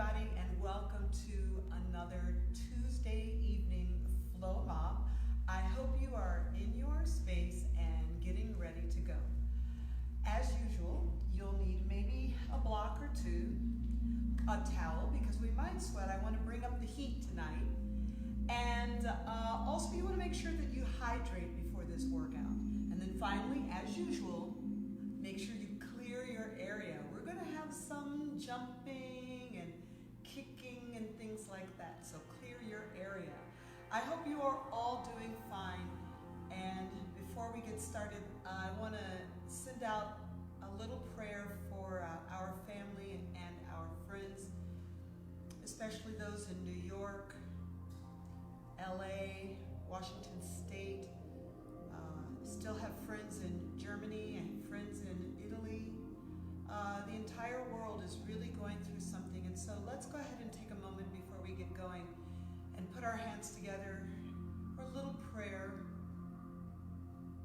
everybody, and welcome to another Tuesday evening flow mob. I hope you are in your space and getting ready to go. As usual, you'll need maybe a block or two, a towel because we might sweat. I want to bring up the heat tonight. And also you want to make sure that you hydrate before this workout. And then finally, as usual, make sure you clear your area. We're going to have some jumping and kicking and things like that. So clear your area. I hope you are all doing fine. And before we get started, I want to send out a little prayer for our family and our friends, especially those in New York, LA, Washington State. Still have friends in Germany and friends in Italy. The entire world is really going through something, and so let's go ahead and take a moment before we get going and put our hands together for a little prayer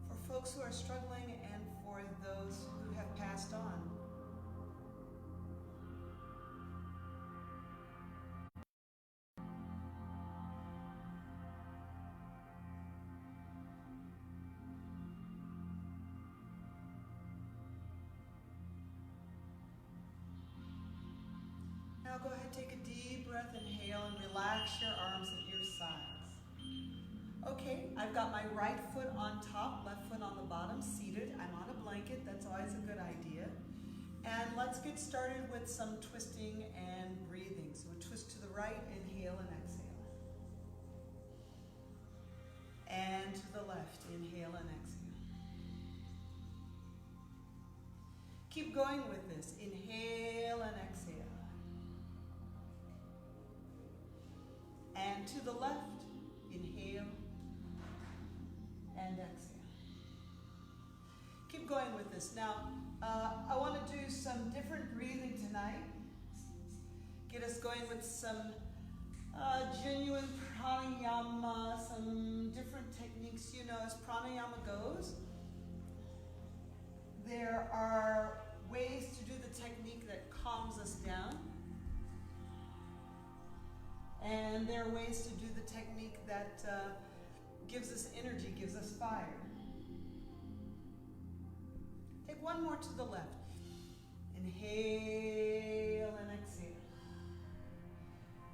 for folks who are struggling and for those who have passed on. Now go ahead, take a deep breath, inhale, and relax your arms at your sides. Okay, I've got my right foot on top, left foot on the bottom, seated. I'm on a blanket, that's always a good idea. And let's get started with some twisting and breathing. So a twist to the right, inhale and exhale. And to the left, inhale and exhale. Keep going with this, inhale and exhale. And to the left, inhale and exhale. Keep going with this. Now, I want to do some different breathing tonight. Get us going with some genuine pranayama, some different techniques. You know, as pranayama goes, there are ways to do the technique that calms us down. And there are ways to do the technique that gives us energy, gives us fire. Take one more to the left. Inhale and exhale.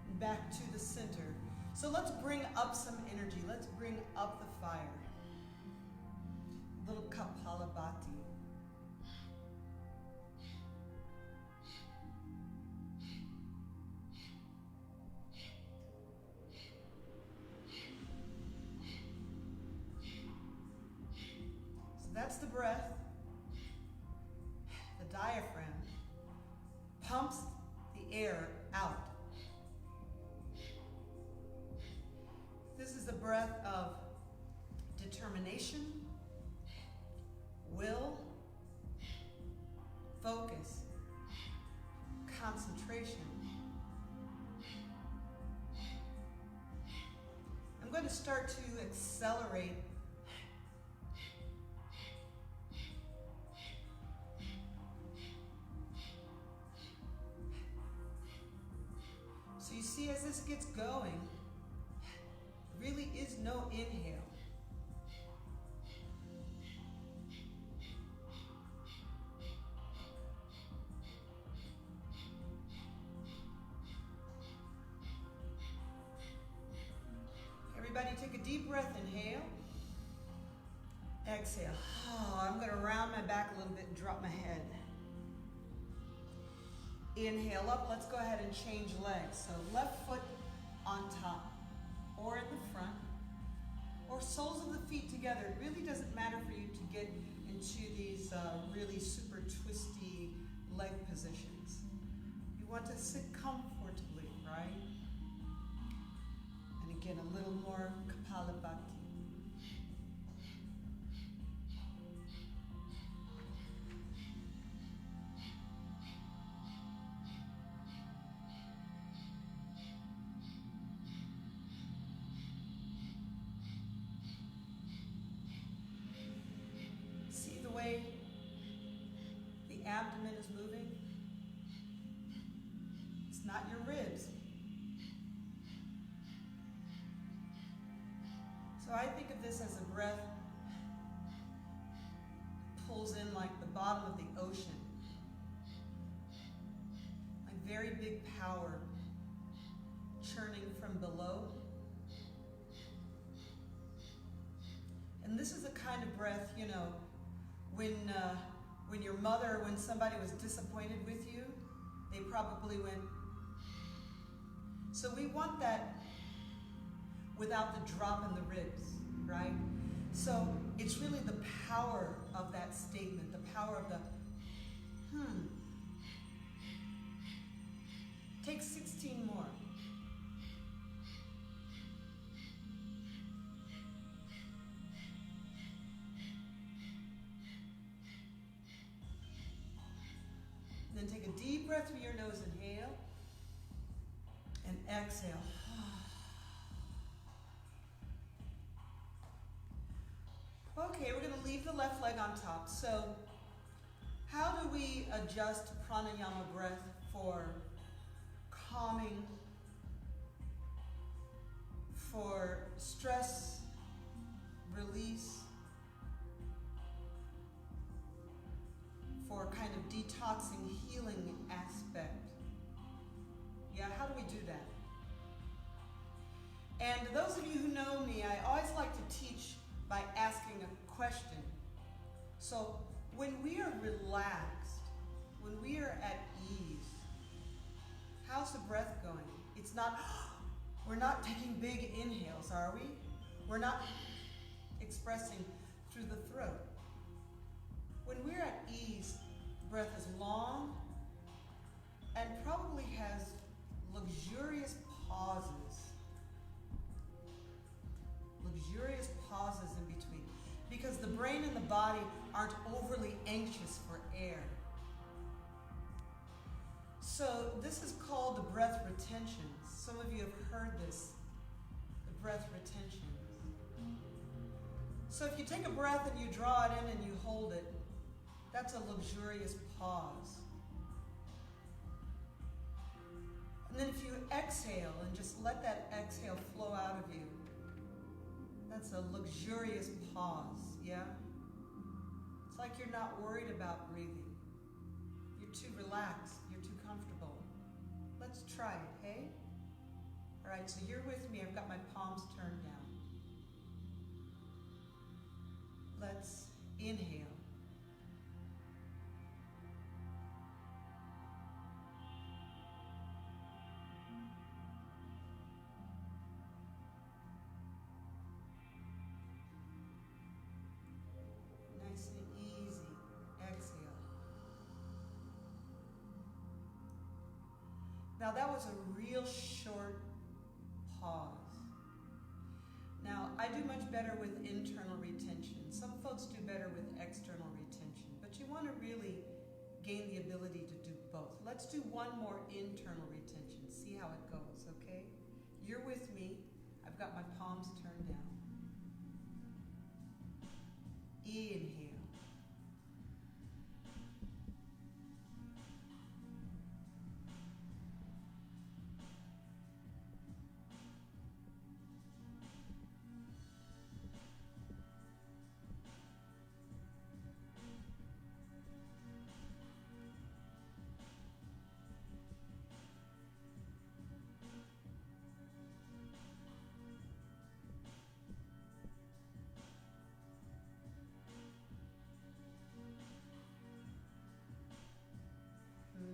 And back to the center. So let's bring up some energy. Let's bring up the fire. Little Kapalabhati. That's the breath. The diaphragm pumps the air out. This is the breath of determination, will, focus, concentration. I'm going to start to accelerate So you see, as this gets going, really is no inhale. Everybody take a deep breath, inhale. Exhale. Oh, I'm going to round my back a little bit and drop my head. Inhale up, let's go ahead and change legs. So left foot on top or in the front or soles of the feet together. It really doesn't matter for you to get into these really super twisty leg positions. You want to sit comfortably, right? And again, a little more Kapalabhati. See the way the abdomen is moving? It's not your ribs. So I think of this as a breath pulls in like the bottom of the ocean. Like very big power churning from below. And this is a kind of breath, you know, when your mother, when somebody was disappointed with you, they probably went. So we want that without the drop in the ribs, right? So it's really the power of that statement, the power of the Take 16 more. Then take a deep breath through your nose, inhale, and exhale. Okay, we're going to leave the left leg on top. So how do we adjust pranayama breath for calming, for stress release, for kind of detoxing, healing aspect? Yeah, how do we do that? And those of you who know me, I always like to teach by asking a question. So when we are relaxed, when we are at ease, how's the breath going? It's not, we're not taking big inhales, are we? We're not expressing through the throat. When we're at ease, breath is long and probably has luxurious pauses. Luxurious pauses in between. Because the brain and the body aren't overly anxious for air. So this is called the breath retention. Some of you have heard this, the breath retention. So if you take a breath and you draw it in and you hold it, that's a luxurious pause. And then if you exhale and just let that exhale flow out of you, that's a luxurious pause, yeah? It's like you're not worried about breathing. You're too relaxed, you're too comfortable. Let's try it, hey? All right, so you're with me. I've got my palms turned down. Let's inhale. Nice and easy. Exhale. Now that was a real short pause. Now, I do much better with internal retention. Some folks do better with external retention, but you want to really gain the ability to do both. Let's do one more internal retention. See how it goes, okay? You're with me. I've got my palms turned down. Inhale.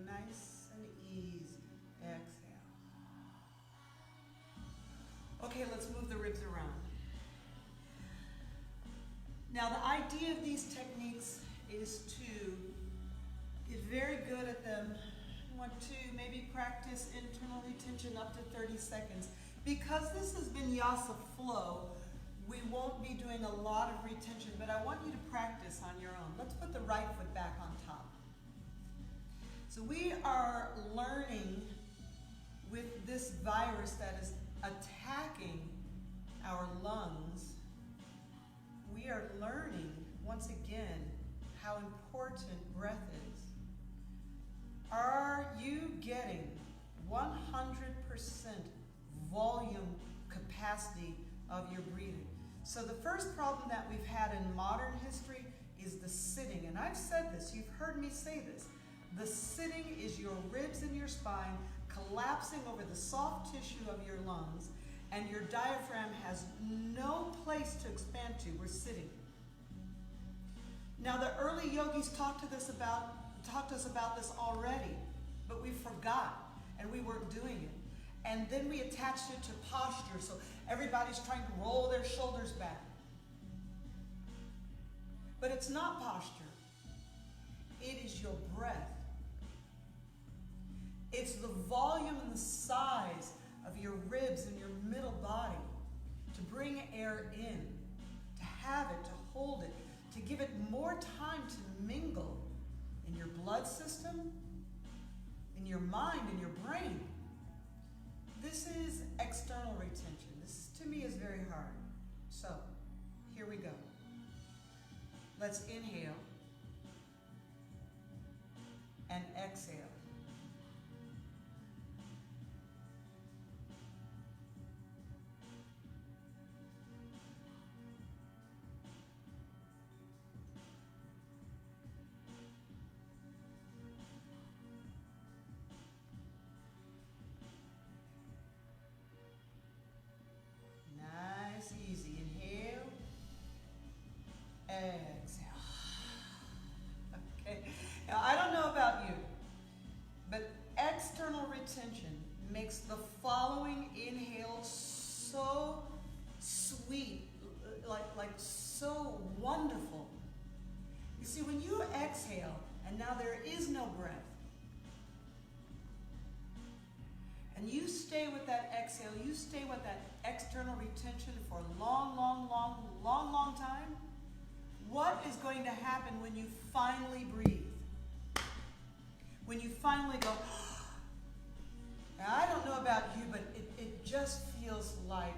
Nice and easy. Exhale. Okay, let's move the ribs around. Now, the idea of these techniques is to get very good at them. You want to maybe practice internal retention up to 30 seconds. Because this is vinyasa flow, we won't be doing a lot of retention, but I want you to practice on your own. Let's put the right foot back on top. So we are learning with this virus that is attacking our lungs, we are learning once again how important breath is. Are you getting 100% 100% volume capacity of your breathing. So the first problem that we've had in modern history is the sitting. And I've said this, you've heard me say this. The sitting is your ribs in your spine collapsing over the soft tissue of your lungs, and your diaphragm has no place to expand to. We're sitting. Now the early yogis talked to us about this already, but we forgot and we weren't doing it. And then we attached it to posture, so everybody's trying to roll their shoulders back. But it's not posture. It is your breath. It's the volume and the size of your ribs and your middle body to bring air in, to have it, to hold it, to give it more time to mingle in your blood system, in your mind, in your brain. This is external retention. This, to me, is very hard. So, here we go. Let's inhale and exhale. Exhale. Okay. Now, I don't know about you, but external retention makes the following inhale so sweet, like so wonderful. You see, when you exhale, and now there is no breath, and you stay with that exhale, you stay with that external retention for a long time, what is going to happen when you finally breathe? When you finally go, now I don't know about you, but it just feels like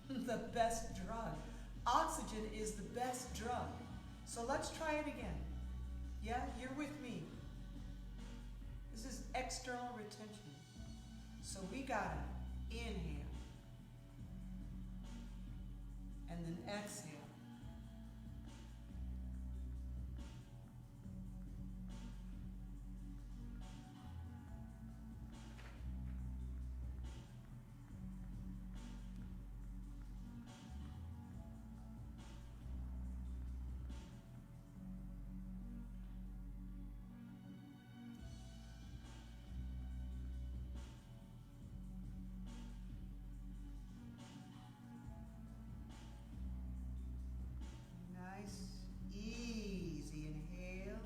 the best drug. Oxygen is the best drug. So let's try it again. Yeah, you're with me. This is external retention. So we gotta inhale and then exhale. Easy inhale.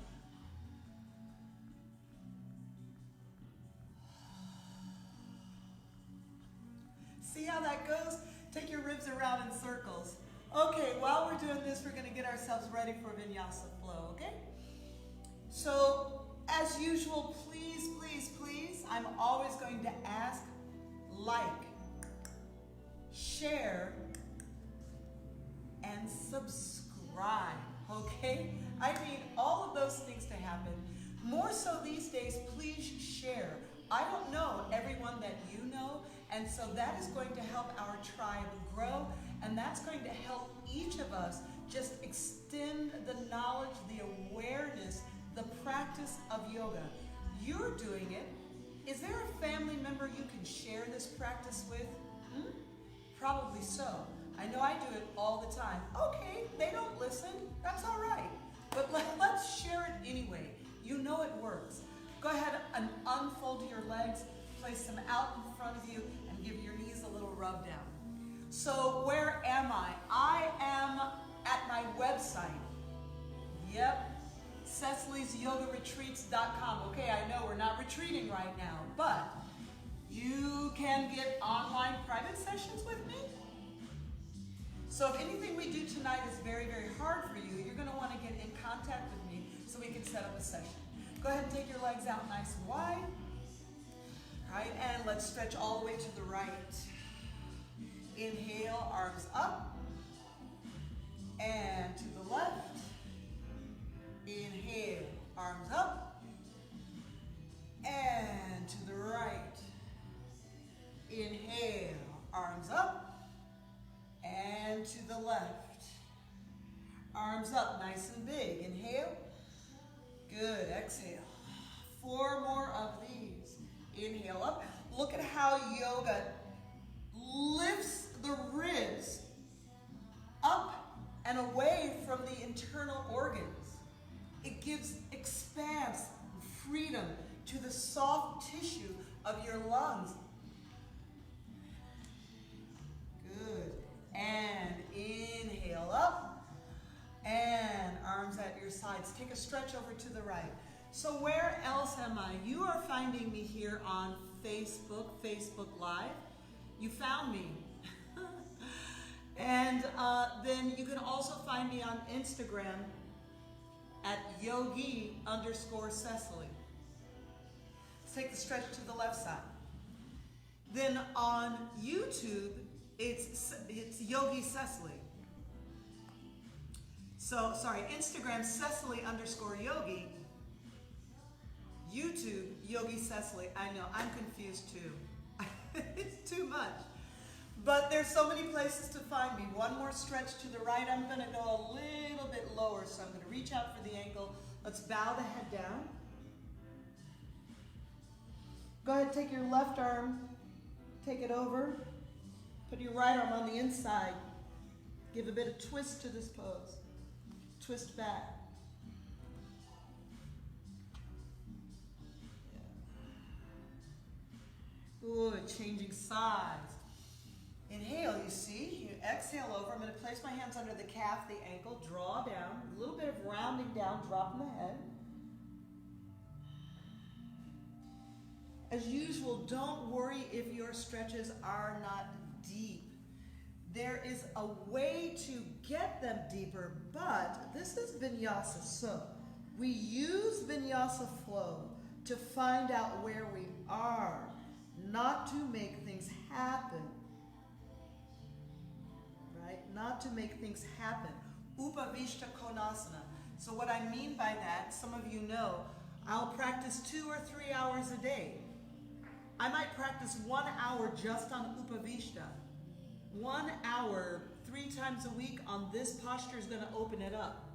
See how that goes? Take your ribs around in circles. Okay, while we're doing this, we're going to get ourselves ready for vinyasa flow, okay? So, as usual, please, I'm always going to ask, like, share, and subscribe, okay? I need all of those things to happen. More so these days, please share. I don't know everyone that you know, and so that is going to help our tribe grow, and that's going to help each of us just extend the knowledge, the awareness, the practice of yoga. You're doing it. Is there a family member you can share this practice with? Probably so. I know I do it all the time. Okay, they don't listen. That's all right. But let's share it anyway. You know it works. Go ahead and unfold your legs, place them out in front of you, and give your knees a little rub down. So where am I? I am at my website. Yep, Cecily'sYogaRetreats.com. Okay, I know we're not retreating right now, but you can get online private sessions with me. So if anything we do tonight is very hard for you, you're going to want to get in contact with me so we can set up a session. Go ahead and take your legs out nice and wide. All right, and let's stretch all the way to the right. Inhale, arms up, and to the left. Inhale, arms up, and to the right. to the left. Arms up, nice and big. Inhale. Good, exhale. 4 more of these. Inhale up. Look at how yoga lifts the ribs up and away from the internal organs. It gives expanse, freedom to the soft tissue of your lungs. Good. And inhale up. And arms at your sides. Take a stretch over to the right. So where else am I? You are finding me here on Facebook Live. You found me. And then you can also find me on Instagram at yogi_Cecily. Let's take the stretch to the left side. Then on YouTube, it's Yogi Cecily. So, sorry, Instagram, Cecily_Yogi. YouTube, Yogi Cecily. I know, I'm confused too. It's too much. But there's so many places to find me. One more stretch to the right. I'm going to go a little bit lower, so I'm going to reach out for the ankle. Let's bow the head down. Go ahead, take your left arm, take it over. Put your right arm on the inside. Give a bit of twist to this pose. Twist back. Good, changing sides. Inhale, you see, you exhale over. I'm going to place my hands under the calf, the ankle, draw down, a little bit of rounding down, dropping the head. As usual, don't worry if your stretches are not deep. There is a way to get them deeper, but this is vinyasa. So we use vinyasa flow to find out where we are, not to make things happen. Right? Not to make things happen. Upavishta Konasana. So what I mean by that, some of you know, I'll practice 2 or 3 hours a day. I might practice 1 hour just on Upavishta. 1 hour, 3 times a week on this posture is going to open it up.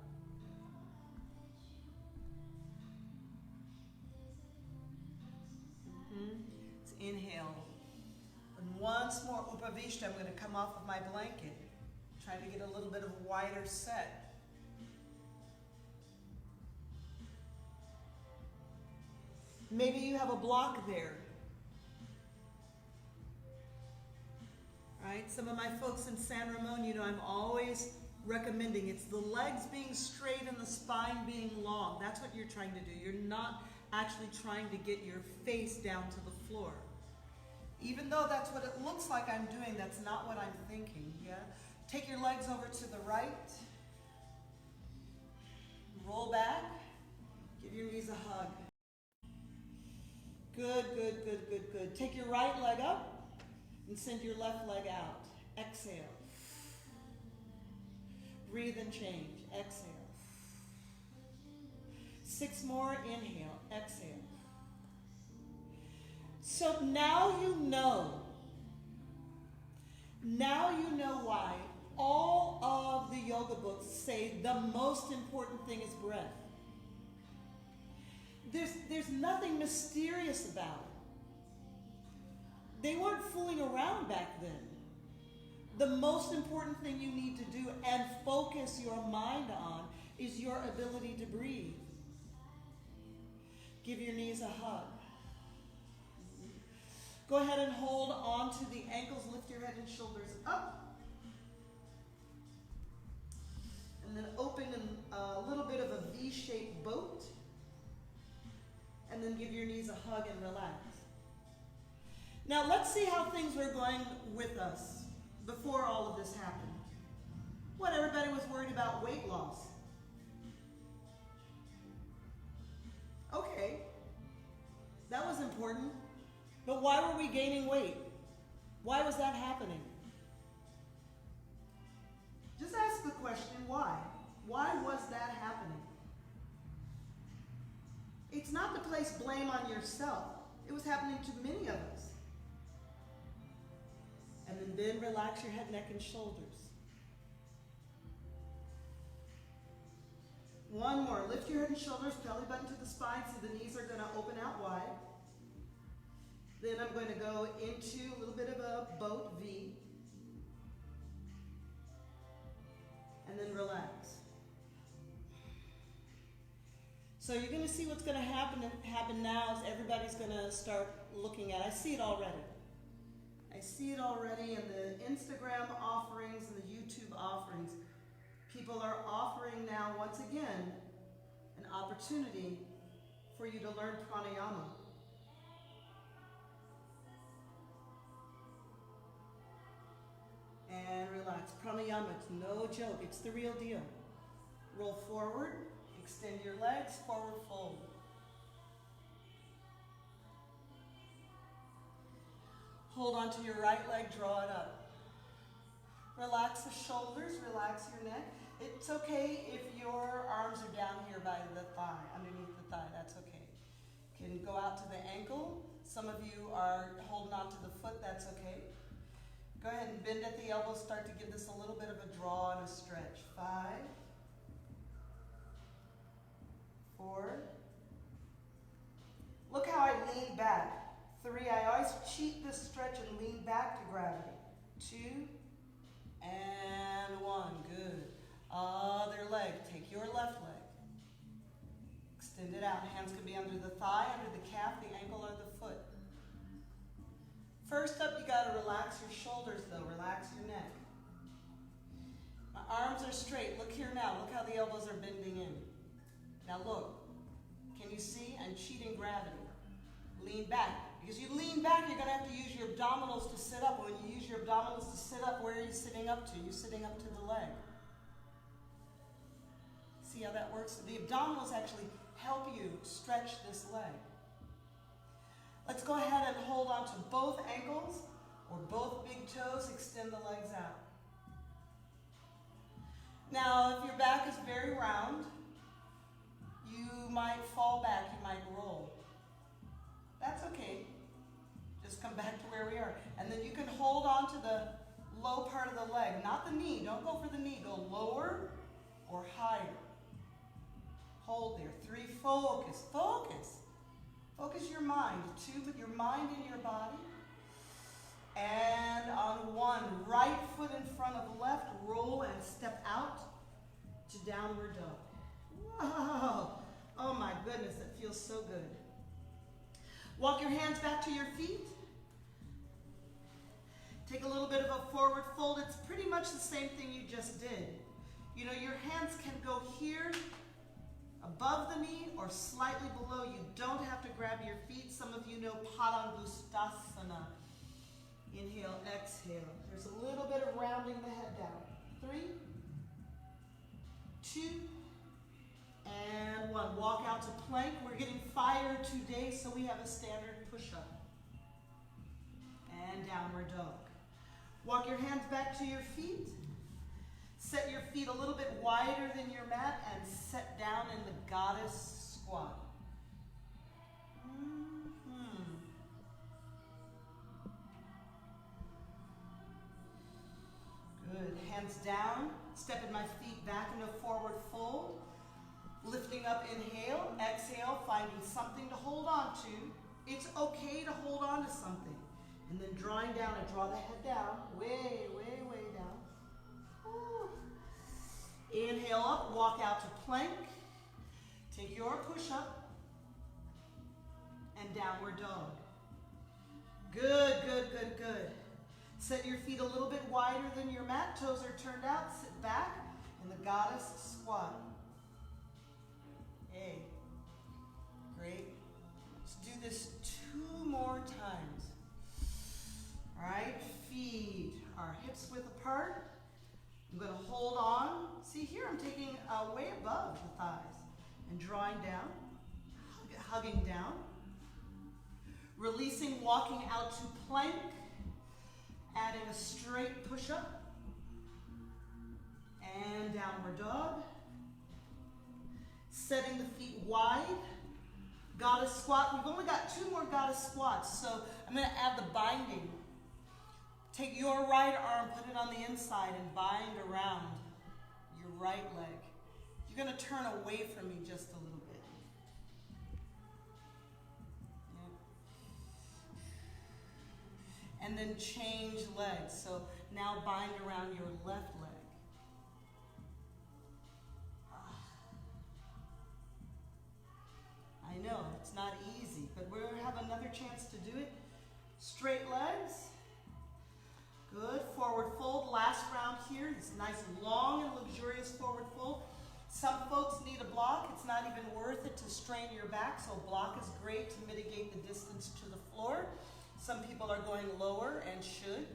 Let's inhale. And once more Upavishta, I'm going to come off of my blanket. Trying to get a little bit of a wider set. Maybe you have a block there. Right? Some of my folks in San Ramon, you know, I'm always recommending it's the legs being straight and the spine being long. That's what you're trying to do. You're not actually trying to get your face down to the floor. Even though that's what it looks like I'm doing, that's not what I'm thinking. Yeah? Take your legs over to the right. Roll back. Give your knees a hug. Good, good, good, good, good. Take your right leg up and send your left leg out. Exhale. Breathe and change. Exhale. 6 more. Inhale. Exhale. So now you know. Now you know why all of the yoga books say the most important thing is breath. There's nothing mysterious about it. They weren't fooling around back then. The most important thing you need to do and focus your mind on is your ability to breathe. Give your knees a hug. Go ahead and hold on to the ankles. Lift your head and shoulders up. And then open a little bit of a V-shaped boat. And then give your knees a hug and relax. Now let's see how things were going with us before all of this happened. What, everybody was worried about weight loss. Okay, that was important. But why were we gaining weight? Why was that happening? Just ask the question, why? Why was that happening? It's not to place blame on yourself. It was happening to many of us. And then relax your head, neck, and shoulders. lift your head and shoulders, belly button to the spine, so the knees are going to open out wide. Then I'm going to go into a little bit of a boat V. And then relax. So you're going to see what's going to happen now is everybody's going to start looking at it. I see it already. I see it already in the Instagram offerings and the YouTube offerings. People are offering now, once again, an opportunity for you to learn pranayama. And relax. Pranayama, it's no joke. It's the real deal. Roll forward. Extend your legs. Forward fold. Hold onto your right leg. Draw it up. Relax the shoulders. Relax your neck. It's okay if your arms are down here by the thigh, underneath the thigh. That's okay. You can go out to the ankle. Some of you are holding on to the foot. That's okay. Go ahead and bend at the elbows. Start to give this a little bit of a draw and a stretch. 5, 4. Look how I lean back. 3, I always cheat this stretch and lean back to gravity. 2, and 1. Good. Other leg. Take your left leg. Extend it out. Hands can be under the thigh, under the calf, the ankle, or the foot. First up, you got to relax your shoulders, though. Relax your neck. My arms are straight. Look here now. Look how the elbows are bending in. Now look. Can you see? I'm cheating gravity. Lean back. Because you lean back, you're going to have to use your abdominals to sit up. When you use your abdominals to sit up, where are you sitting up to? You're sitting up to the leg. See how that works? The abdominals actually help you stretch this leg. Let's go ahead and hold on to both ankles or both big toes. Extend the legs out. Now, if your back is very round, you might fall back, you might roll. That's okay. Just come back to where we are. And then you can hold on to the low part of the leg, not the knee. Don't go for the knee. Go lower or higher. Hold there. 3, focus. Focus. Focus your mind. 2, put your mind in your body. And on 1, right foot in front of the left, roll and step out to downward dog. Whoa! Oh my goodness, that feels so good. Walk your hands back to your feet. Take a little bit of a forward fold. It's pretty much the same thing you just did. You know, your hands can go here, above the knee or slightly below. You don't have to grab your feet. Some of you know Padangusthasana. Inhale, exhale. There's a little bit of rounding the head down. 3, 2, and 1. Walk out to plank. We're getting fire today, so we have a standard push-up. And downward dog. Walk your hands back to your feet. Set your feet a little bit wider than your mat and set down in the goddess squat. Good. Hands down. Stepping my feet back in a forward fold. Lifting up, inhale. Exhale, finding something to hold on to. It's okay to hold on to something. And then drawing down, I draw the head down. Way, way, way down. Ooh. Inhale up, walk out to plank. Take your push-up. And downward dog. Good, good, good, good. Set your feet a little bit wider than your mat. Toes are turned out. Sit back in the goddess squat. Hey. Great. Let's do this 2 more times. All right. Feet our hips width apart. I'm going to hold on. See here, I'm taking way above the thighs and drawing down, hugging down. Releasing, walking out to plank. Adding a straight push-up. And downward dog. Setting the feet wide. Goddess squat. We've only got 2 more goddess squats, so I'm going to add the binding. Take your right arm, put it on the inside, and bind around your right leg. You You're going to turn away from me just a little bit. Yeah. And then change legs. So now bind around your left leg. I know, it's not easy, but we're going to have another chance to do it. Straight legs. Good. Forward fold. Last round here. It's nice, long, and luxurious forward fold. Some folks need a block. It's not even worth it to strain your back, so a block is great to mitigate the distance to the floor. Some people are going lower and should.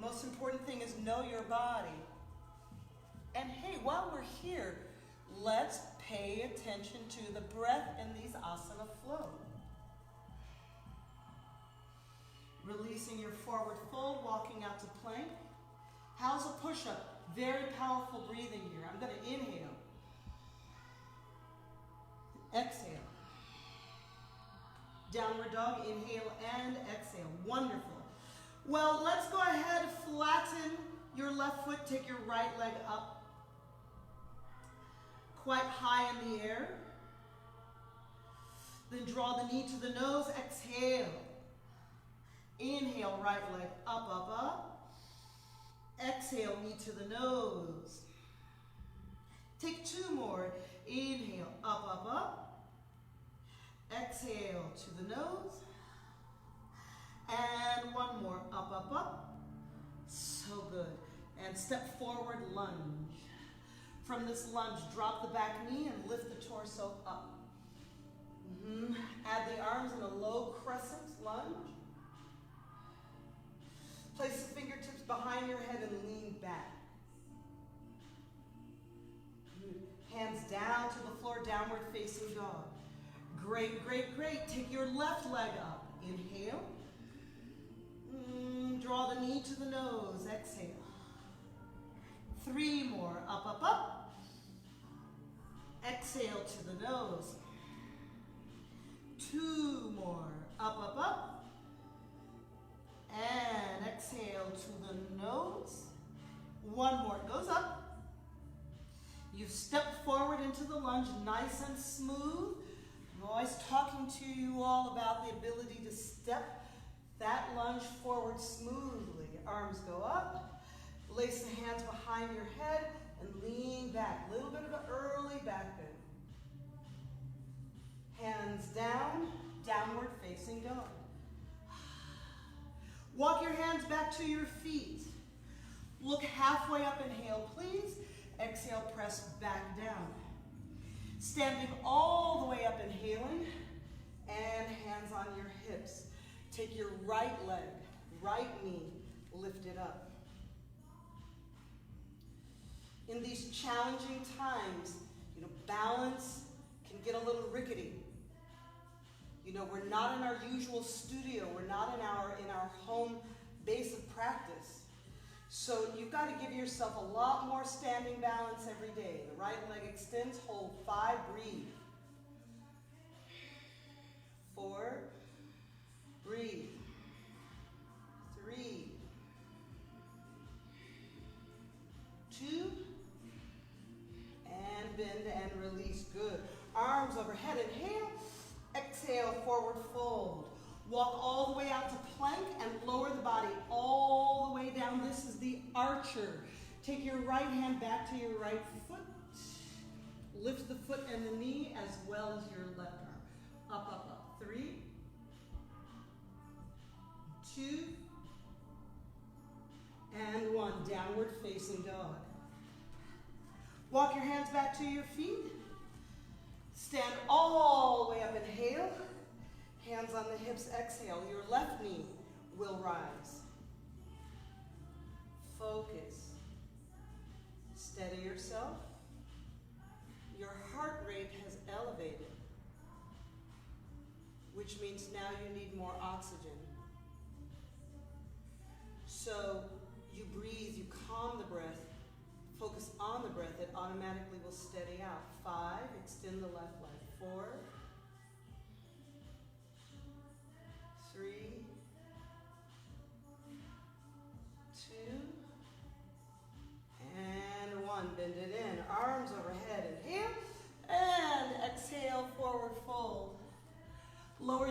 Most important thing is know your body. And hey, while we're here, let's pay attention to the breath in these asana flow. Releasing your forward fold, walking out to plank. How's a push-up? Very powerful breathing here. I'm going to inhale. Exhale. Downward dog, inhale and exhale. Wonderful. Well, let's go ahead, flatten your left foot, take your right leg up. Quite high in the air. Then draw the knee to the nose, exhale. Inhale, right leg up, up, up. Exhale, knee to the nose. Take two more. Inhale, up, up, up. Exhale to the nose. And one more, up, up, up. So good. And step forward, lunge. From this lunge, drop the back knee and lift the torso up. Add the arms in a low crescent lunge. Place the fingertips behind your head and lean back. Hands down to the floor, downward facing dog. Great, great, great. Take your left leg up. Inhale. Draw the knee to the nose. Exhale. Three more. Up, up, up. Exhale to the nose. Two more. Up, up, up. And exhale to the nose. One more. It goes up. You've stepped forward into the lunge, nice and smooth. I'm always talking to you all about the ability to step that lunge forward smoothly. Arms go up. Place the hands behind your head and lean back. A little bit of an early back bend. Hands down, downward facing dog. Walk your hands back to your feet. Look halfway up, inhale please. Exhale, press back down. Standing all the way up, inhaling, and hands on your hips. Take your right leg, right knee, lift it up. In these challenging times, balance can get a little rickety. We're not in our usual studio. We're not in our home base of practice. So you've got to give yourself a lot more standing balance every day. The right leg extends, hold 5, breathe. 4, breathe. 3, 2, and bend and release. Good. Arms overhead, inhale. Exhale, forward fold. Walk all the way out to plank and lower the body all the way down. This is the archer. Take your right hand back to your right foot. Lift the foot and the knee as well as your left arm. Up, up, up. 3, 2, and 1. Downward facing dog. Walk your hands back to your feet. Stand all the way up, inhale. Hands on the hips, exhale. Your left knee will rise. Focus. Steady yourself. Your heart rate has elevated, which means now you need more oxygen. So you breathe, you calm the breath, focus on the breath, it automatically will steady out. 5, extend the left leg. 4, 3, 2, and 1. Bend it in. Arms overhead. Inhale.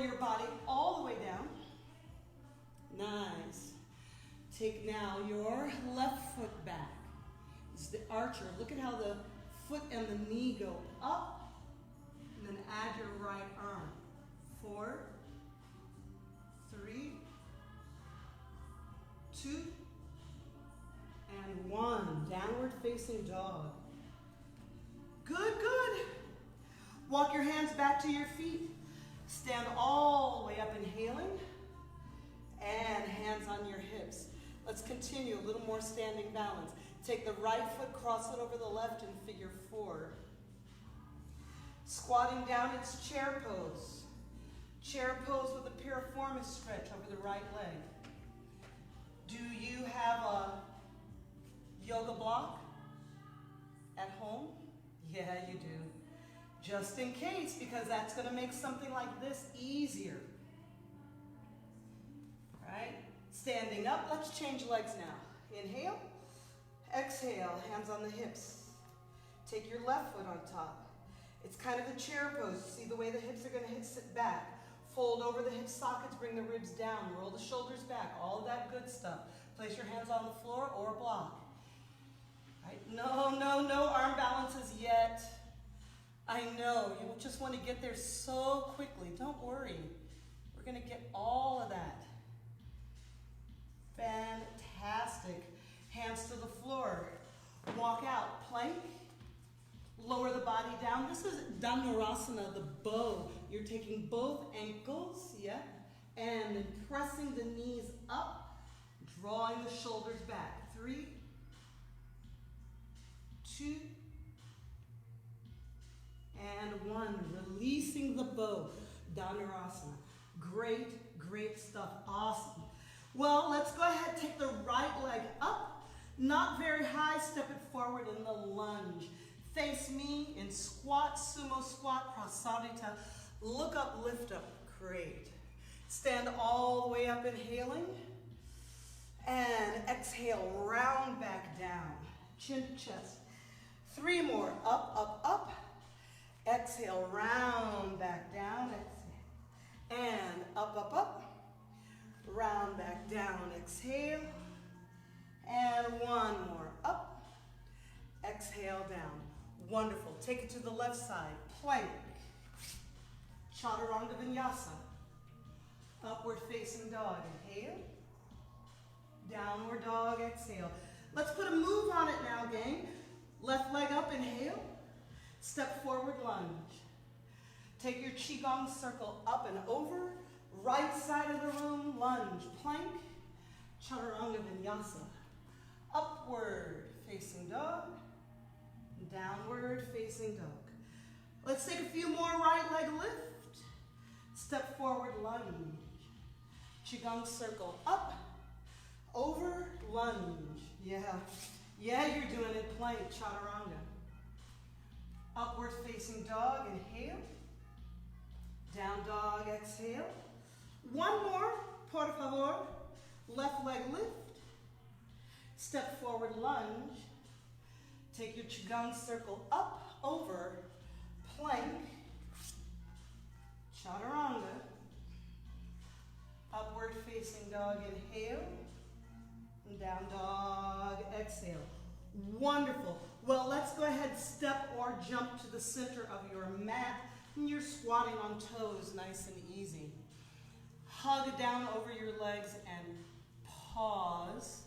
your body all the way down. Nice. Take now your left foot back. It's the archer. Look at how the foot and the knee go up, and then add your right arm. 4, 3, 2, and 1. Downward facing dog. Good, good. Walk your hands back to your feet. Stand all the way up, inhaling, and hands on your hips. Let's continue, a little more standing balance. Take the right foot, cross it over the left in figure 4. Squatting down, it's chair pose. Chair pose with a piriformis stretch over the right leg. Do you have a yoga block at home? Yeah, you do. Just in case, because that's going to make something like this easier. Right? Standing up, let's change legs now. Inhale, exhale, hands on the hips. Take your left foot on top. It's kind of a chair pose. See the way the hips are going to sit back. Fold over the hip sockets, bring the ribs down, roll the shoulders back, all of that good stuff. Place your hands on the floor or a block. Right? No arm balances yet. I know, you just want to get there so quickly. Don't worry. We're going to get all of that. Fantastic. Hands to the floor. Walk out. Plank. Lower the body down. This is Dhanurasana, the bow. You're taking both ankles, yeah, and then pressing the knees up, drawing the shoulders back. 3, 2, and 1. Releasing the bow. Dhanurasana. Great, great stuff. Awesome. Well, let's go ahead, take the right leg up, not very high, step it forward in the lunge. Face me in squat, sumo squat, prasarita. Look up, lift up. Great. Stand all the way up, inhaling. And exhale, round back down. Chin to chest. 3 more. Up, up, up. Exhale, round back down. Exhale. And up, up, up. Round back down. Exhale. And 1 more. Up. Exhale, down. Wonderful. Take it to the left side. Plank. Chaturanga Vinyasa. Upward facing dog. Inhale. Downward dog. Exhale. Let's put a move on it now, gang. Left leg up. Inhale. Step forward lunge. Take your Qigong circle up and over. Right side of the room. Lunge. Plank. Chaturanga Vinyasa. Upward facing dog. Downward facing dog. Let's take a few more. Right leg lift. Step forward lunge. Qigong circle up, over, lunge. Yeah, you're doing it. Plank, chaturanga. Upward facing dog, inhale. Down dog, exhale. 1 more, por favor. Left leg lift. Step forward lunge. Take your Qigong circle up, over, plank, chaturanga, upward facing dog, inhale, and down dog, exhale. Wonderful. Well, let's go ahead, step or jump to the center of your mat, and you're squatting on toes, nice and easy. Hug down over your legs and pause.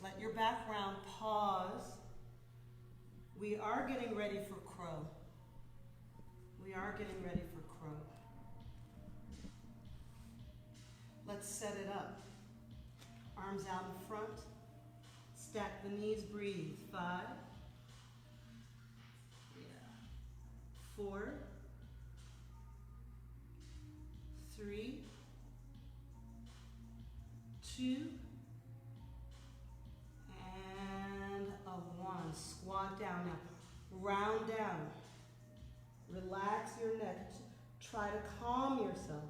Let your back round, pause. We are getting ready for crow. We are getting ready for crow. Let's set it up. Arms out in front. Stack the knees, breathe. 5. 4. 3. 2. And a 1. Squat down now. Round down. Relax your neck. Try to calm yourself.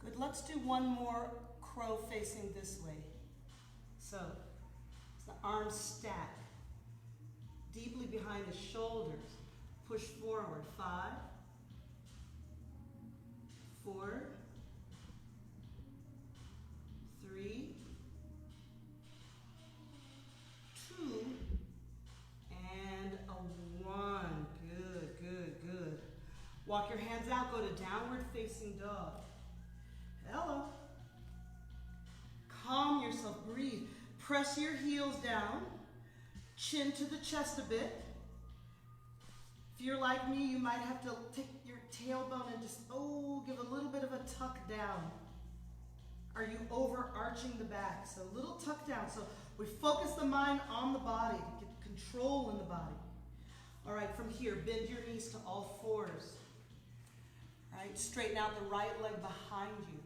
Good. Let's do one more crow facing this way. So, the arms stack. deeply behind the shoulders. Push forward. 5, 4, 3, 2, and a 1. Good, good, good. Walk your hands out, go to downward facing dog. Hello. Calm yourself, breathe. Press your heels down, chin to the chest a bit. If you're like me, you might have to take your tailbone and just, give a little bit of a tuck down. Are you overarching the back? So a little tuck down. So we focus the mind on the body, get control in the body. All right, from here, bend your knees to all fours. All right, straighten out the right leg behind you.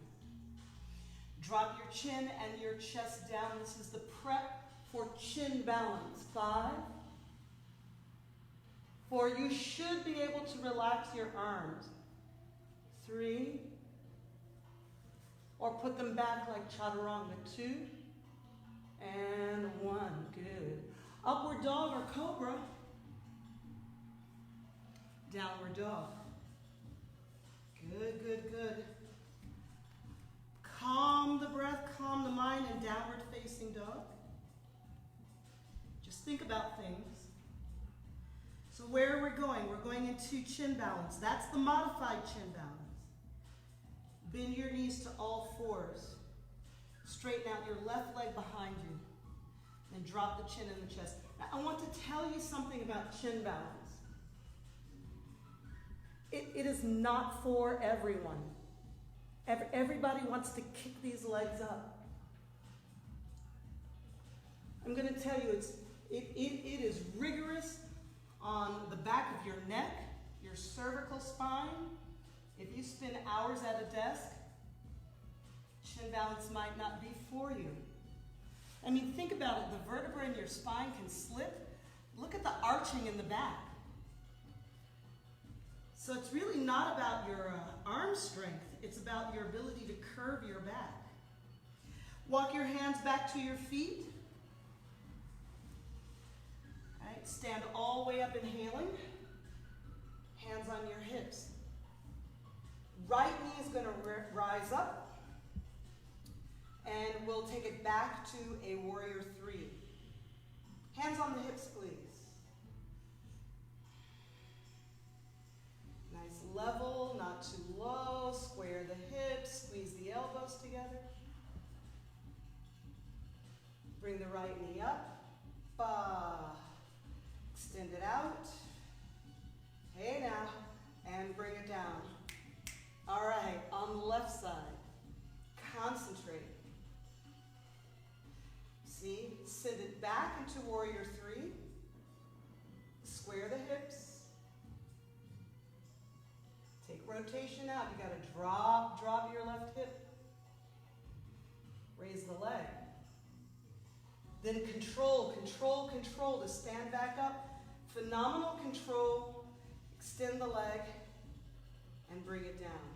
Drop your chin and your chest down. This is the prep for chin balance. 5, 4, you should be able to relax your arms. 3, or put them back like chaturanga. 2, and 1, good. Upward dog or cobra. Downward dog. Good, good, good. Calm the breath, calm the mind, and downward facing dog. Just think about things. So where are we going? We're going into chin balance. That's the modified chin balance. Bend your knees to all fours. Straighten out your left leg behind you. And drop the chin in the chest. Now, I want to tell you something about chin balance. It is not for everyone. Everybody wants to kick these legs up. I'm going to tell you, it is rigorous on the back of your neck, your cervical spine. If you spend hours at a desk, chin balance might not be for you. I mean, think about it. The vertebra in your spine can slip. Look at the arching in the back. So it's really not about your arm strength. It's about your ability to curve your back. Walk your hands back to your feet. All right, stand all the way up, inhaling. Hands on your hips. Right knee is going to rise up. And we'll take it back to a warrior 3. Hands on the hips, please. Nice level, not too low. Square the hips, squeeze the elbows together. Bring the right knee up. Extend it out. Hey now, and bring it down. All right, on the left side, concentrate. See, send it back into warrior 3. Square the hips. Take rotation out. You got to drop your left hip. Raise the leg. Then control to stand back up. Phenomenal control. Extend the leg and bring it down.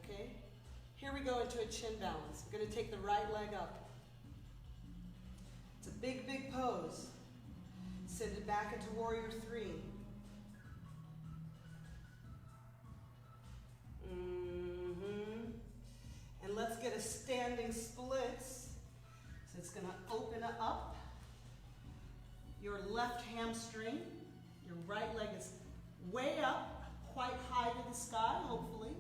Okay? Here we go into a chin balance. We're going to take the right leg up. It's a big, big pose. Send it back into warrior 3. And let's get a standing splits. So it's going to open up your left hamstring. Your right leg is way up, quite high to the sky, hopefully.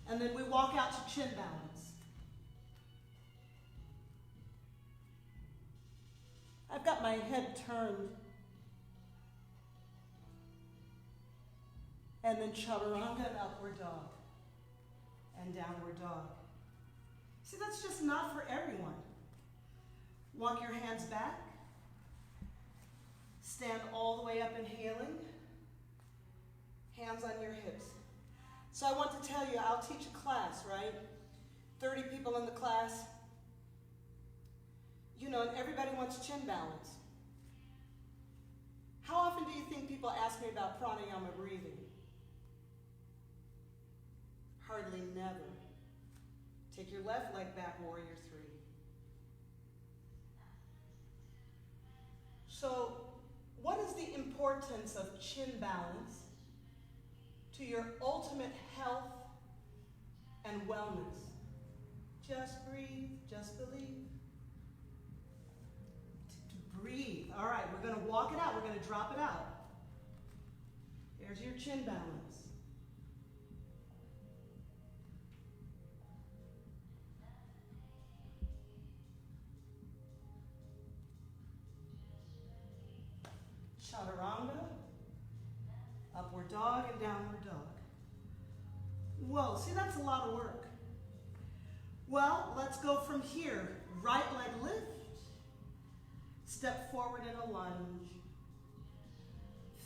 And then we walk out to chin balance. I've got my head turned. And then chaturanga and upward dog. And downward dog. See, that's just not for everyone. Walk your hands back. Stand all the way up, inhaling. Hands on your hips. So I want to tell you, I'll teach a class, right? 30 people in the class. You know, and everybody wants chin balance. How often do you think people ask me about pranayama breathing? Hardly never. Take your left leg back, warrior 3. the importance of chin balance to your ultimate health and wellness? Just breathe, just believe. Breathe. All right, we're going to walk it out. We're going to drop it out. Here's your chin balance. Chaturanga, upward dog and downward dog. Whoa, see, that's a lot of work. Well, let's go from here. Right leg lift. Step forward in a lunge.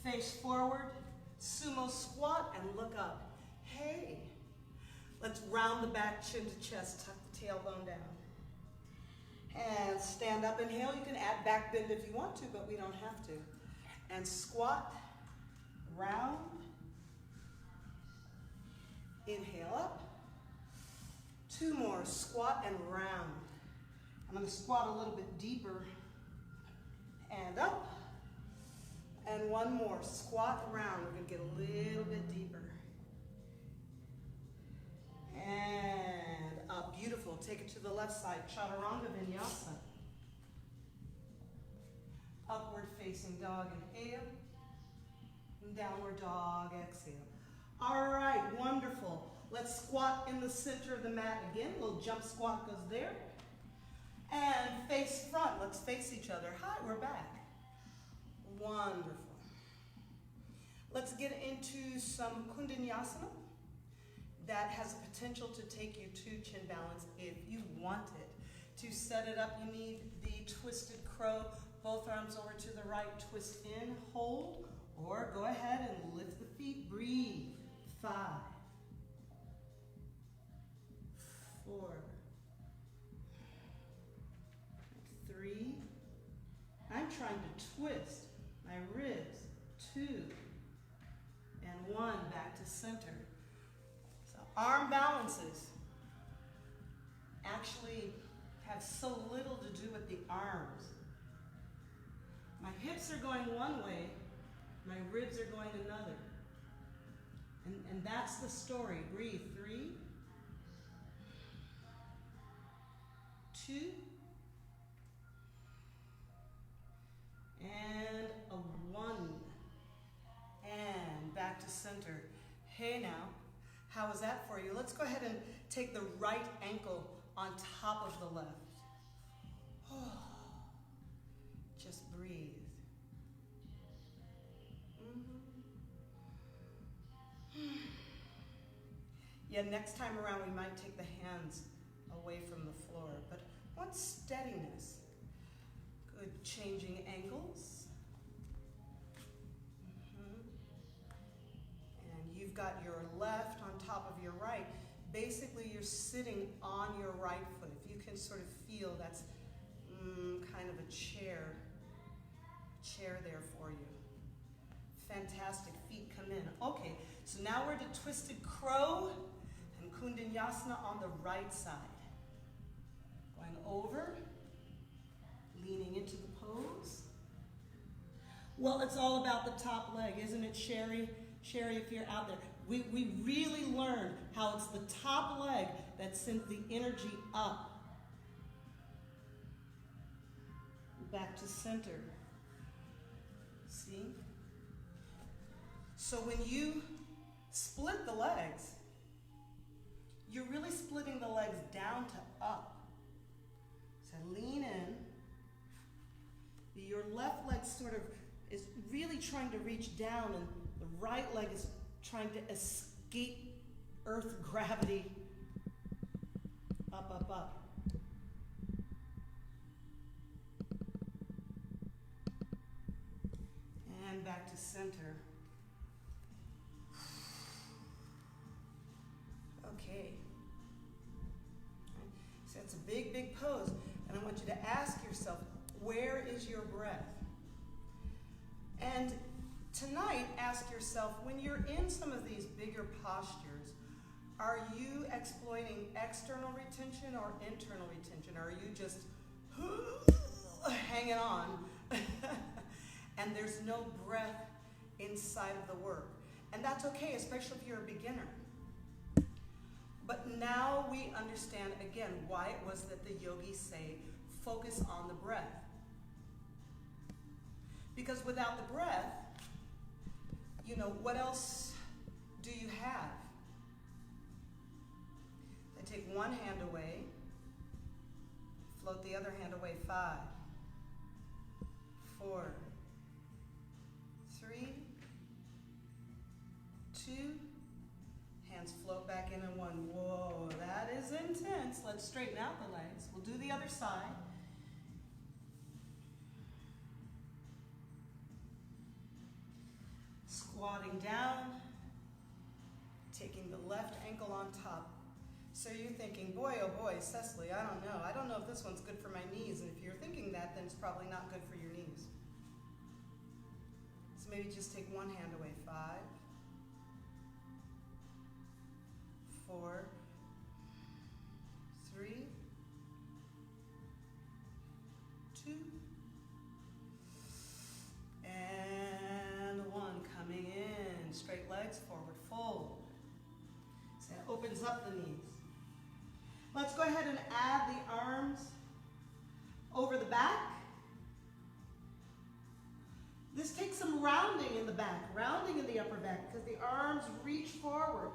Face forward, sumo squat, and look up. Hey, let's round the back, chin to chest, tuck the tailbone down. And stand up, inhale. You can add back bend if you want to, but we don't have to. And squat, round. Inhale up. Two more, squat and round. I'm going to squat a little bit deeper. And up. And one more, squat round. We're going to get a little bit deeper. And up, beautiful. Take it to the left side, chaturanga vinyasa. Upward facing dog, inhale. And downward dog, exhale. All right, wonderful. Let's squat in the center of the mat again. Little jump squat goes there. And face front. Let's face each other. Hi, we're back. Wonderful. Let's get into some Kundanyasana that has the potential to take you to chin balance if you want it. To set it up, you need the twisted crow. Both arms over to the right, twist in, hold, or go ahead and lift the feet. Breathe. 5, 4, 3. I'm trying to twist my ribs. 2, and 1. Back to center. So arm balances actually have so little to do with the arms. My hips are going one way, my ribs are going another. And that's the story. Breathe. 3, 2, and a 1. And back to center. Hey now, how was that for you? Let's go ahead and take the right ankle on top of the left. Just breathe. Yeah, next time around we might take the hands away from the floor, but what steadiness. Good, changing ankles. And you've got your left on top of your right. Basically, you're sitting on your right foot. If you can sort of feel that's kind of a chair there for you. Fantastic, feet come in. Okay, so now we're to twisted crow and Kundanyasana on the right side. Going over, leaning into the pose. Well, it's all about the top leg, isn't it, Sherry? Sherry, if you're out there. We really learned how it's the top leg that sends the energy up. Back to center. See? So when you split the legs, you're really splitting the legs down to up. So lean in. Your left leg sort of is really trying to reach down, and the right leg is trying to escape earth gravity. Up, up, up. And back to center. Okay. So it's a big, big pose. And I want you to ask yourself, where is your breath? And tonight, ask yourself, when you're in some of these bigger postures, are you exploiting external retention or internal retention? Are you just hanging on? and there's no breath inside of the work. And that's okay, especially if you're a beginner. But now we understand again why it was that the yogis say, focus on the breath. Because without the breath, you know, what else do you have? I take one hand away, float the other hand away, 5, 4, 3, 2, hands float back in and 1. Whoa, that is intense. Let's straighten out the legs. We'll do the other side. Squatting down, taking the left ankle on top. So you're thinking, boy, oh boy, Cecily, I don't know. I don't know if this one's good for my knees. And if you're thinking that, then it's probably not good for your knees. So maybe just take one hand away. 5, 4, 3, 2, and 1. Coming in, straight legs, forward fold. So that opens up the knees. Let's go ahead and add the arms over the back. This takes some rounding in the back, rounding in the upper back, because the arms reach forward.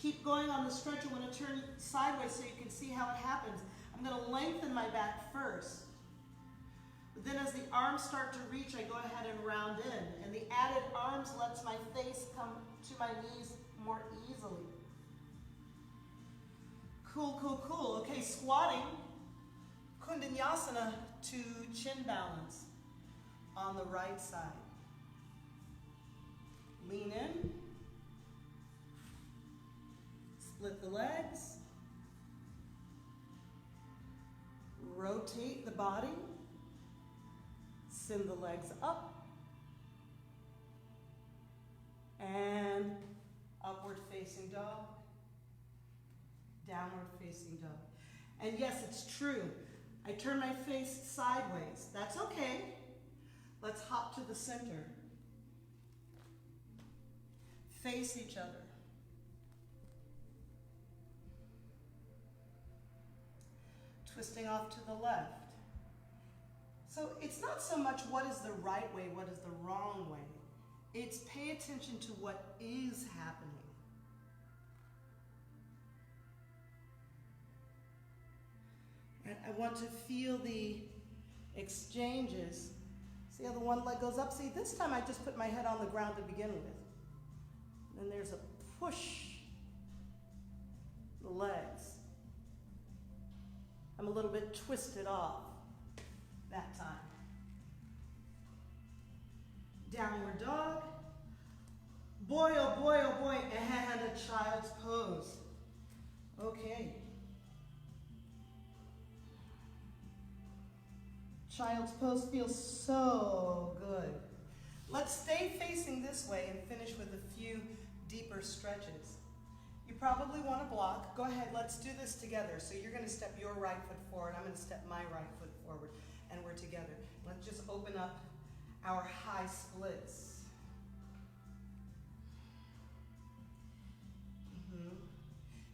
Keep going on the stretch. I want to turn sideways so you can see how it happens. I'm going to lengthen my back first. But then as the arms start to reach, I go ahead and round in. And the added arms lets my face come to my knees more easily. Cool, cool, cool. Okay, squatting. Kundanyasana to chin balance on the right side. Lean in. Split the legs. Rotate the body. Send the legs up. And upward facing dog. Downward facing dog. And yes, it's true. I turn my face sideways. That's okay. Let's hop to the center. Face each other. Twisting off to the left. So it's not so much what is the right way, what is the wrong way. It's pay attention to what is happening. And I want to feel the exchanges. See how the one leg goes up? See, this time I just put my head on the ground to begin with. Then there's a push. The legs. I'm a little bit twisted off that time. Downward dog. Boy, oh boy, oh boy, and a child's pose. Okay. Child's pose feels so good. Let's stay facing this way and finish with a few deeper stretches. You probably want to block. Go ahead, let's do this together. So you're going to step your right foot forward. I'm going to step my right foot forward, and we're together. Let's just open up our high splits.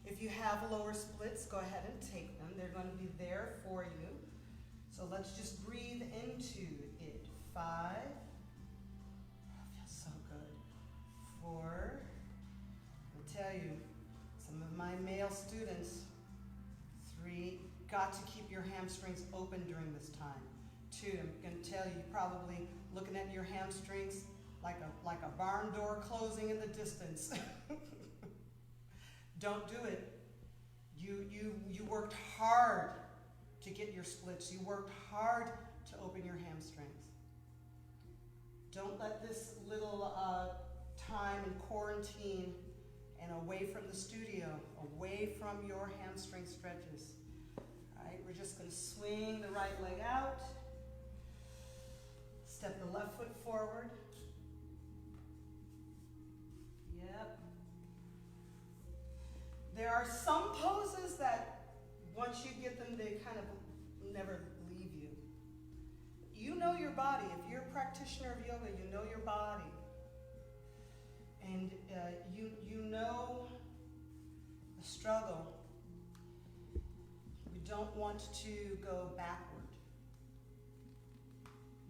If you have lower splits, go ahead and take them. They're going to be there for you. So let's just breathe into it. 5. Oh, feels so good. 4. I'll tell you, some of my male students. 3. Got to keep your hamstrings open during this time. 2. I'm going to tell you, you're probably looking at your hamstrings like a barn door closing in the distance. Don't do it. You worked hard to get your splits. You worked hard to open your hamstrings. Don't let this little time in quarantine and away from the studio, away from your hamstring stretches. All right, we're just going to swing the right leg out. Step the left foot forward. Yep. There are some poses that once you get them, they kind of never leave you. body. If you're a practitioner of yoga, you know your body. And you know the struggle. You don't want to go backward.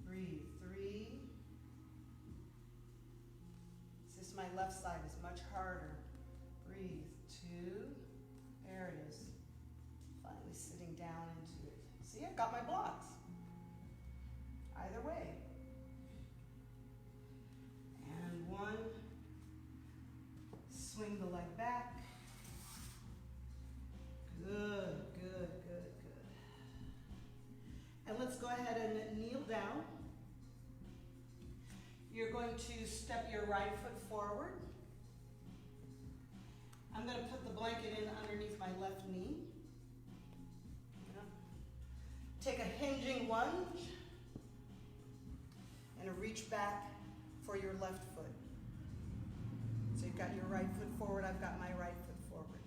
Breathe. 3. This my left side is much harder. Breathe. 2. There it is. Finally sitting down into it. See, I've got my blocks. Either way. And 1. Swing the leg back. Good, good, good, good. And let's go ahead and kneel down. You're going to step your right foot forward. I'm going to put the blanket in underneath my left knee. Take a hinging lunge and a reach back for your left foot. So you've got your right foot forward, I've got my right foot forward.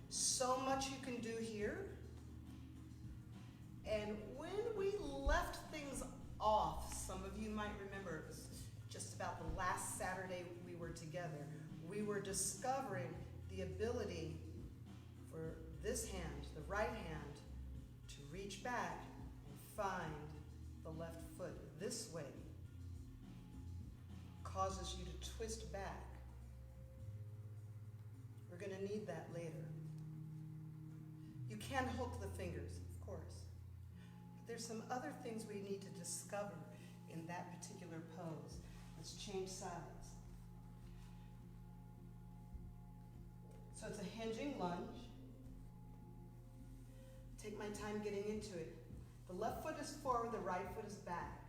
So much you can do here. And when we left things off, some of you might remember, it was just about the last Saturday we were together. We were discovering the ability for this hand, the right hand, to reach back and find the left foot this way. Causes you to twist back. We're going to need that later. You can hook the fingers, of course. But there's some other things we need to discover in that particular pose. Let's change sides. So it's a hinging lunge. Take my time getting into it. The left foot is forward, the right foot is back.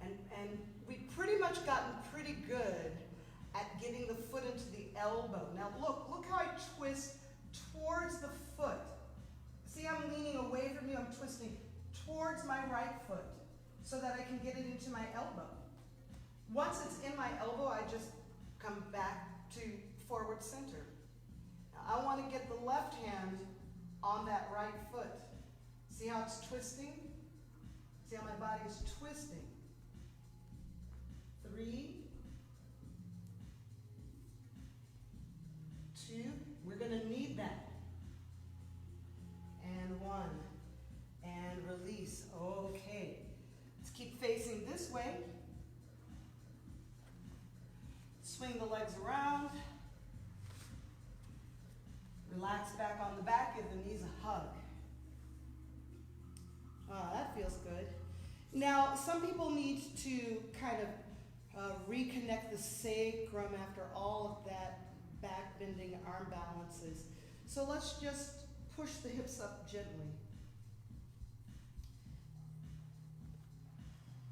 And we've pretty much gotten pretty good at getting the foot into the elbow. Now look how I twist towards the foot. See, I'm leaning away from you, I'm twisting towards my right foot so that I can get it into my elbow. Once it's in my elbow, I just come back to forward center. Now, I want to get the left hand on that right foot. See how it's twisting? See how my body is twisting? 3, 2, we're going to need that. And 1, and release. Okay. Let's keep facing this way. Swing the legs around. Relax back on the back, give the knees a hug. That feels good. Now, some people need to kind of reconnect the sacrum after all of that back bending arm balances. So let's just push the hips up gently.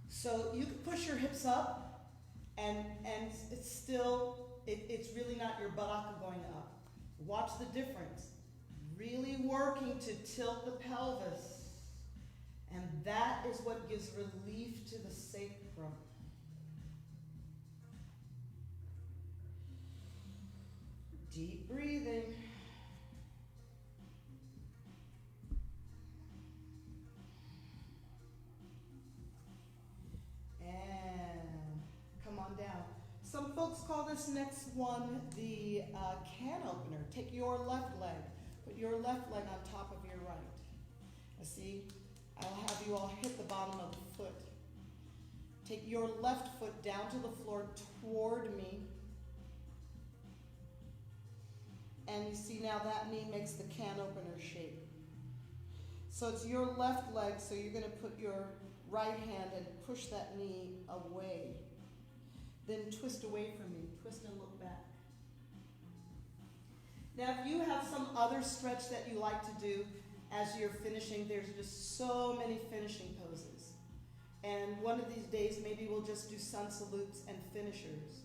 So you can push your hips up and it's still, it's really not your buttock going up. Watch the difference. Really working to tilt the pelvis. And that is what gives relief to the sacrum. Deep breathing. And come on down. Some folks call this next one the can opener. Take your left leg, put your left leg on top of your right. Now see, I'll have you all hit the bottom of the foot. Take your left foot down to the floor toward me. And you see now that knee makes the can opener shape. So it's your left leg, so you're going to put your right hand and push that knee away. Then twist away from me. Twist and look back. Now if you have some other stretch that you like to do as you're finishing, there's just so many finishing poses. And one of these days, maybe we'll just do sun salutes and finishers.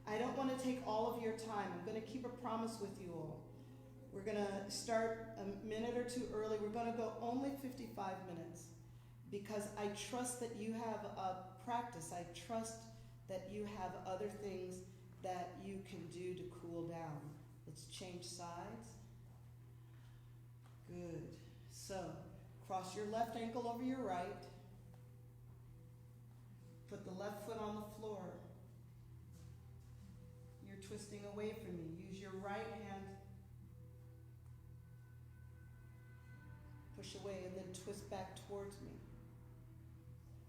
I don't want to take all of your time. I'm going to keep a promise with you all. We're going to start a minute or two early. We're going to go only 55 minutes because I trust that you have a practice. I trust that you have other things that you can do to cool down. Let's change sides. Good. So Cross your left ankle over your right. Put the left foot on the floor. You're twisting away from me. Use your right hand. Push away and then twist back towards me.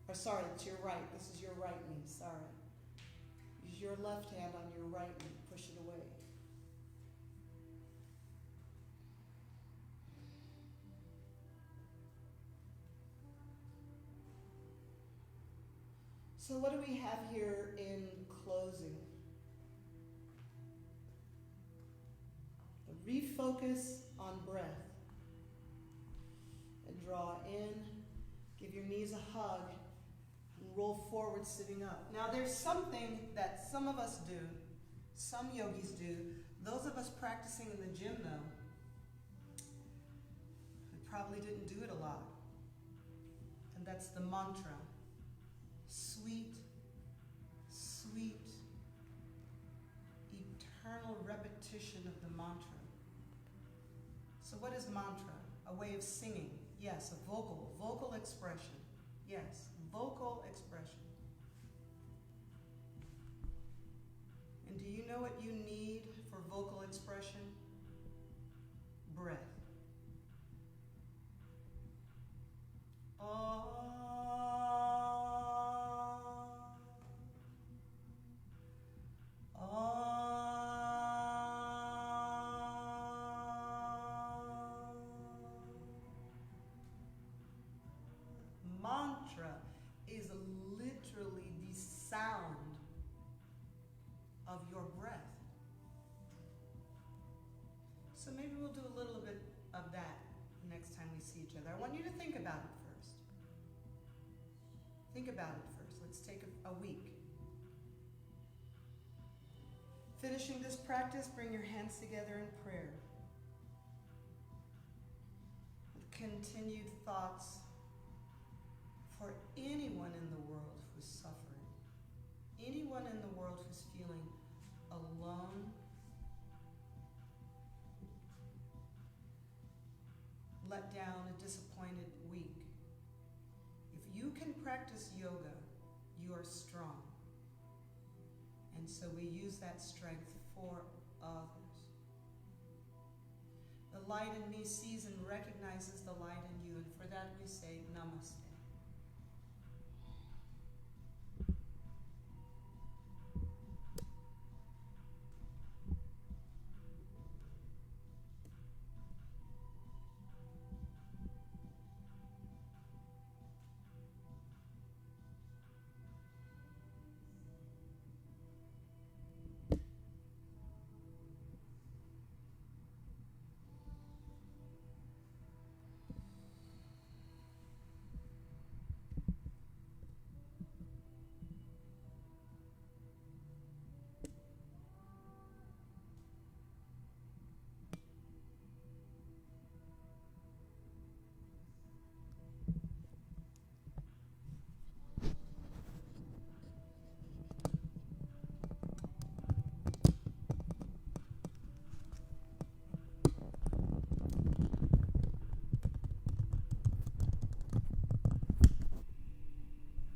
Or sorry, it's your right. This is your right knee. Sorry. Use your left hand on your right knee. Push it away. So what do we have here in closing? Refocus on breath. And draw in. Give your knees a hug. And roll forward sitting up. Now there's something that some of us do, some yogis do. Those of us practicing in the gym though, we probably didn't do it a lot. And that's the mantra. Sweet, sweet, eternal repetition of the mantra. So what is mantra? A way of singing. Yes, a vocal expression. Yes, vocal expression. And do you know what you need for vocal expression? Breath. Mantra is literally the sound of your breath. So maybe we'll do a little bit of that next time we see each other. I want you to think about it first. Think about it first. Let's take a week. Finishing this practice, bring your hands together in prayer. With continued thoughts for anyone in the world who's suffering, anyone in the world who's feeling alone, let down, a disappointed, weak. If you can practice yoga, you are strong. And so we use that strength for others. The light in me sees and recognizes the light in you, and for that we say namaste.